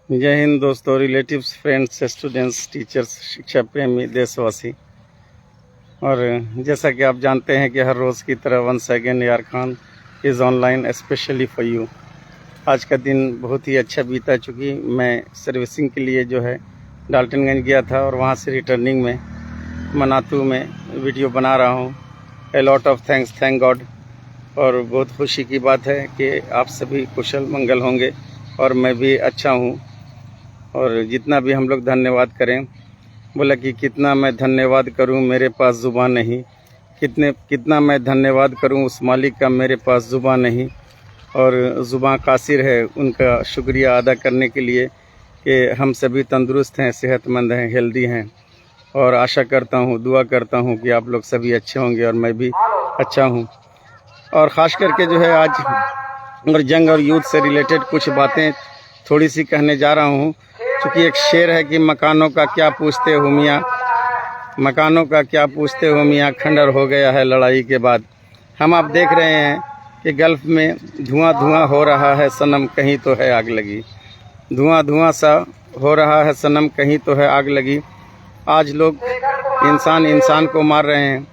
जय हिंद दोस्तों, relatives, friends, students, teachers, शिक्षा प्रेमी देशवासी। और जैसा कि आप जानते हैं कि हर रोज़ की तरह वंस अगेन यार Khan is online specially for you. आज का दिन बहुत ही अच्छा बीता, चूँकि मैं सर्विसिंग के लिए जो है डाल्टनगंज गया था और वहाँ से रिटर्निंग में मनातू में वीडियो बना रहा हूँ। A lot of thanks, thank God. और बहुत खुशी की बात है कि आप सभी कुशल मंगल होंगे और मैं भी अच्छा हूँ। और जितना भी हम लोग धन्यवाद करें, बोला कि कितना मैं धन्यवाद करूं, मेरे पास ज़ुबान नहीं। कितना मैं धन्यवाद करूं उस मालिक का, मेरे पास ज़ुबान नहीं। और ज़ुबान कासिर है उनका शुक्रिया अदा करने के लिए कि हम सभी तंदुरुस्त हैं, सेहतमंद हैं, हेल्दी हैं। और आशा करता हूं, दुआ करता हूं कि आप लोग सभी अच्छे होंगे और मैं भी अच्छा हूं। और ख़ास करके जो है आज और जंग और युद्ध से रिलेटेड कुछ बातें थोड़ी सी कहने जा रहा हूँ। क्योंकि एक शेर है कि मकानों का क्या पूछते हो मियाँ, मकानों का क्या पूछते हो मियाँ, खंडर हो गया है लड़ाई के बाद। हम आप देख रहे हैं कि गल्फ़ में धुआं धुआं हो रहा है सनम, कहीं तो है आग लगी। धुआं धुआं सा हो रहा है सनम, कहीं तो है आग लगी। आज लोग इंसान इंसान को मार रहे हैं।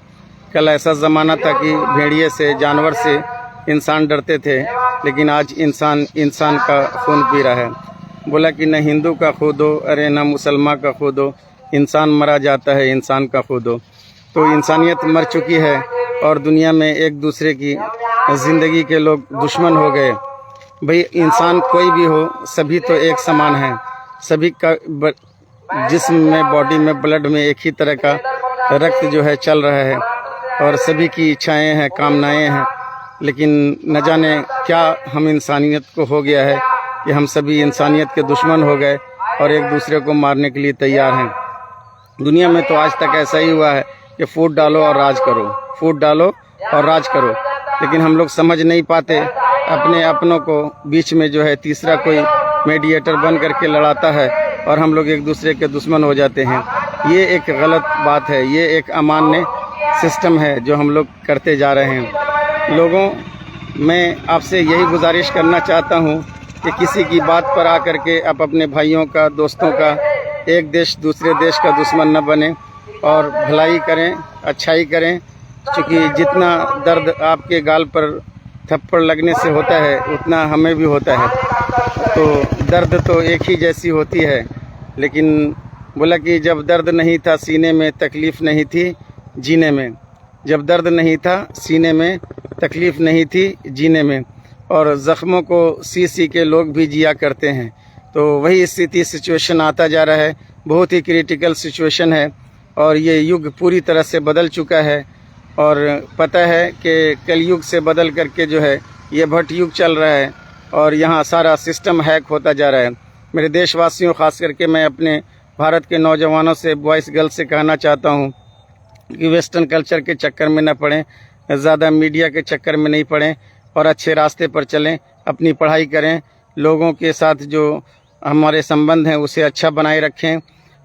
कल ऐसा ज़माना था कि भेड़िए से, जानवर से इंसान डरते थे, लेकिन आज इंसान इंसान का खून पी रहा है। बोला कि न हिंदू का खुद हो, अरे न मुसलमान का खुद हो, इंसान मरा जाता है इंसान का खुद हो। तो इंसानियत मर चुकी है और दुनिया में एक दूसरे की ज़िंदगी के लोग दुश्मन हो गए। भाई इंसान कोई भी हो, सभी तो एक समान है। सभी का जिस्म में, बॉडी में, ब्लड में एक ही तरह का रक्त जो है चल रहा है और सभी की इच्छाएं हैं, कामनाएं हैं। लेकिन न जाने क्या हम इंसानियत को हो गया है कि हम सभी इंसानियत के दुश्मन हो गए और एक दूसरे को मारने के लिए तैयार हैं। दुनिया में तो आज तक ऐसा ही हुआ है कि फूट डालो और राज करो, फूट डालो और राज करो। लेकिन हम लोग समझ नहीं पाते, अपने अपनों को बीच में जो है तीसरा कोई मीडिएटर बन करके लड़ाता है और हम लोग एक दूसरे के दुश्मन हो जाते हैं। ये एक गलत बात है, ये एक अमान्य सिस्टम है जो हम लोग करते जा रहे हैं। लोगों, मैं आपसे यही गुजारिश करना चाहता हूँ कि किसी की बात पर आकर के आप अपने भाइयों का, दोस्तों का, एक देश दूसरे देश का दुश्मन न बने और भलाई करें, अच्छाई करें। क्योंकि जितना दर्द आपके गाल पर थप्पड़ लगने से होता है उतना हमें भी होता है। तो दर्द तो एक ही जैसी होती है। लेकिन बोला कि जब दर्द नहीं था सीने में, तकलीफ़ नहीं थी जीने में। जब दर्द नहीं था सीने में, तकलीफ़ नहीं थी जीने में। और ज़ख्मों को सी सी के लोग भी जिया करते हैं। तो वही स्थिति, सिचुएशन आता जा रहा है। बहुत ही क्रिटिकल सिचुएशन है और ये युग पूरी तरह से बदल चुका है। और पता है कि कलयुग से बदल करके जो है ये भट युग चल रहा है और यहाँ सारा सिस्टम हैक होता जा रहा है। मेरे देशवासियों, ख़ास करके मैं अपने भारत के नौजवानों से, बॉयज़ गर्ल्स से कहना चाहता हूँ कि वेस्टर्न कल्चर के चक्कर में न पड़ें, ज़्यादा मीडिया के चक्कर में नहीं पड़ें और अच्छे रास्ते पर चलें, अपनी पढ़ाई करें, लोगों के साथ जो हमारे संबंध हैं उसे अच्छा बनाए रखें।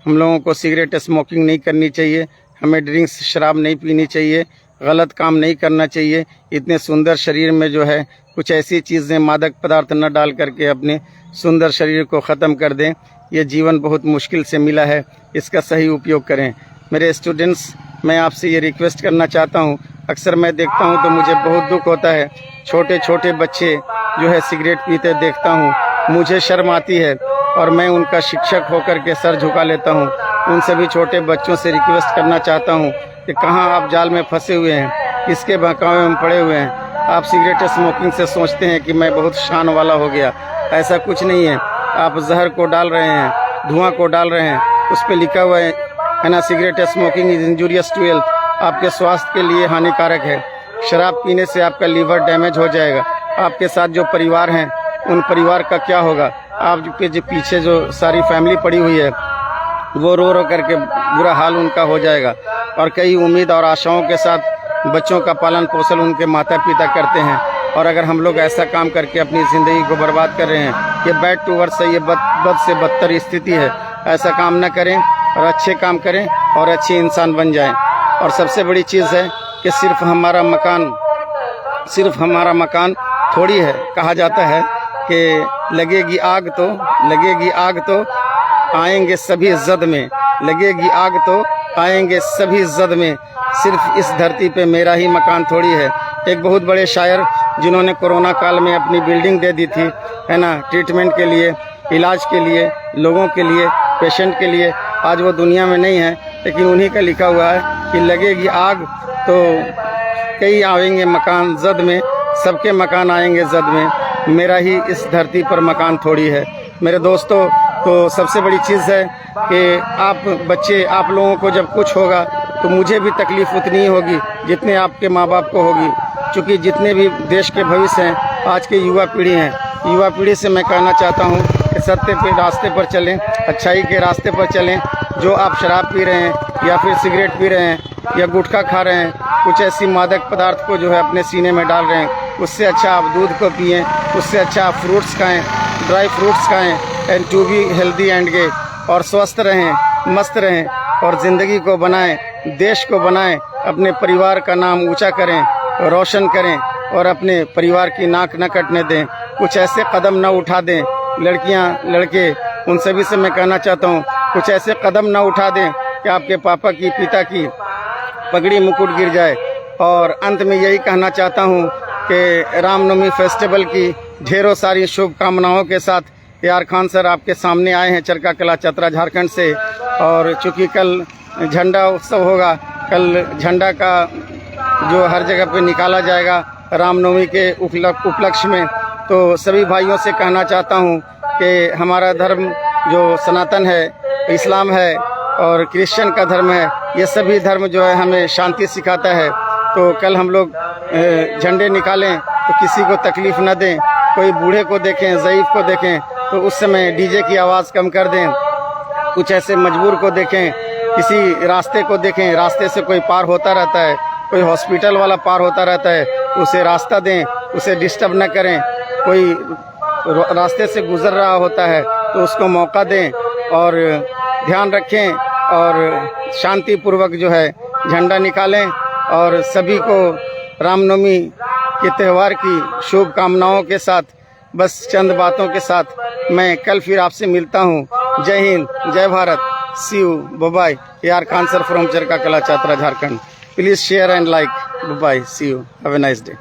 हम लोगों को सिगरेट स्मोकिंग नहीं करनी चाहिए, हमें ड्रिंक्स, शराब नहीं पीनी चाहिए, गलत काम नहीं करना चाहिए। इतने सुंदर शरीर में जो है कुछ ऐसी चीज़ें, मादक पदार्थ न डाल करके अपने सुंदर शरीर को ख़त्म कर दें। ये जीवन बहुत मुश्किल से मिला है, इसका सही उपयोग करें। मेरे स्टूडेंट्स, मैं आपसे ये रिक्वेस्ट करना चाहता हूँ, अक्सर मैं देखता हूँ तो मुझे बहुत दुख होता है। छोटे छोटे बच्चे जो है सिगरेट पीते देखता हूँ, मुझे शर्म आती है और मैं उनका शिक्षक होकर के सर झुका लेता हूँ। उन सभी छोटे बच्चों से रिक्वेस्ट करना चाहता हूँ कि कहाँ आप जाल में फंसे हुए हैं, किसके बहकावे में पड़े हुए हैं। आप सिगरेट स्मोकिंग से सोचते हैं कि मैं बहुत शान वाला हो गया, ऐसा कुछ नहीं है। आप जहर को डाल रहे हैं, धुआं को डाल रहे हैं, उस पर लिखा हुआ है ना, cigarette smoking is injurious to health, आपके स्वास्थ्य के लिए हानिकारक है। शराब पीने से आपका लीवर डैमेज हो जाएगा। आपके साथ जो परिवार हैं उन परिवार का क्या होगा? आपके जो पीछे जो सारी फैमिली पड़ी हुई है वो रो रो करके बुरा हाल उनका हो जाएगा। और कई उम्मीद और आशाओं के साथ बच्चों का पालन पोषण उनके माता पिता करते हैं। और अगर हम लोग ऐसा काम करके अपनी ज़िंदगी को बर्बाद कर रहे हैं, ये बैड टू वर्स है, ये बद से बदतर स्थिति है। ऐसा काम न करें और अच्छे काम करें और अच्छे इंसान बन जाएं। और सबसे बड़ी चीज़ है कि सिर्फ हमारा मकान थोड़ी है। कहा जाता है कि लगेगी आग तो आएंगे सभी जद में, लगेगी आग तो आएंगे सभी जद में, सिर्फ इस धरती पे मेरा ही मकान थोड़ी है। एक बहुत बड़े शायर जिन्होंने कोरोना काल में अपनी बिल्डिंग दे दी थी, है ना, ट्रीटमेंट के लिए, इलाज के लिए, लोगों के लिए, पेशेंट के लिए, आज वो दुनिया में नहीं है, लेकिन उन्हीं का लिखा हुआ है कि लगेगी आग तो कई आएंगे मकान जद में, सबके मकान आएंगे जद में, मेरा ही इस धरती पर मकान थोड़ी है। मेरे दोस्तों, तो सबसे बड़ी चीज़ है कि आप बच्चे, आप लोगों को जब कुछ होगा तो मुझे भी तकलीफ़ उतनी ही होगी जितने आपके माँ बाप को होगी, क्योंकि जितने भी देश के भविष्य हैं, आज के युवा पीढ़ी हैं, युवा पीढ़ी से मैं कहना चाहता हूँ कि सत्य के रास्ते पर चलें, अच्छाई के रास्ते पर चलें। जो आप शराब पी रहे हैं या फिर सिगरेट पी रहे हैं या गुटखा खा रहे हैं, कुछ ऐसी मादक पदार्थ को जो है अपने सीने में डाल रहे हैं, उससे अच्छा आप दूध को पिएं, उससे अच्छा आप फ्रूट्स खाएं, ड्राई फ्रूट्स खाएं, and to be healthy and gay, और स्वस्थ रहें, मस्त रहें और ज़िंदगी को बनाएं, देश को बनाएं, अपने परिवार का नाम ऊंचा करें, रोशन करें और अपने परिवार की नाक न कटने दें, कुछ ऐसे कदम न उठा दें, लड़कियां, लड़के, उन सभी से मैं कहना चाहता हूं, कुछ ऐसे कदम न उठा दें कि आपके पापा की, पिता की पगड़ी मुकुट गिर जाए। और अंत में यही कहना चाहता हूं कि रामनवमी फेस्टिवल की ढेरों सारी शुभकामनाओं के साथ यार खान सर आपके सामने आए हैं चरका कला चतरा झारखंड से। और चूँकि कल झंडा उत्सव होगा, कल झंडा का जो हर जगह पे निकाला जाएगा रामनवमी के उपलक्ष्य में, तो सभी भाइयों से कहना चाहता हूँ कि हमारा धर्म जो सनातन है, इस्लाम है और क्रिश्चियन का धर्म है, ये सभी धर्म जो है हमें शांति सिखाता है। तो कल हम लोग झंडे निकालें तो किसी को तकलीफ़ न दें, कोई बूढ़े को देखें, ज़ईफ़ को देखें तो उस समय डीजे की आवाज़ कम कर दें, कुछ ऐसे मजबूर को देखें, किसी रास्ते को देखें, रास्ते से कोई पार होता रहता है, कोई हॉस्पिटल वाला पार होता रहता है, तो उसे रास्ता दें, उसे डिस्टर्ब न करें, कोई रास्ते से गुजर रहा होता है तो उसको मौका दें और ध्यान रखें और शांतिपूर्वक जो है झंडा निकालें। और सभी को रामनवमी के त्यौहार की शुभकामनाओं के साथ, बस चंद बातों के साथ मैं कल फिर आपसे मिलता हूँ। Jai Hind, Jai Bharat, see you, bye bye. यार Khan sir from Charka Kala Chatra Jharkhand. Please share and like, bye bye, see you, have a nice day.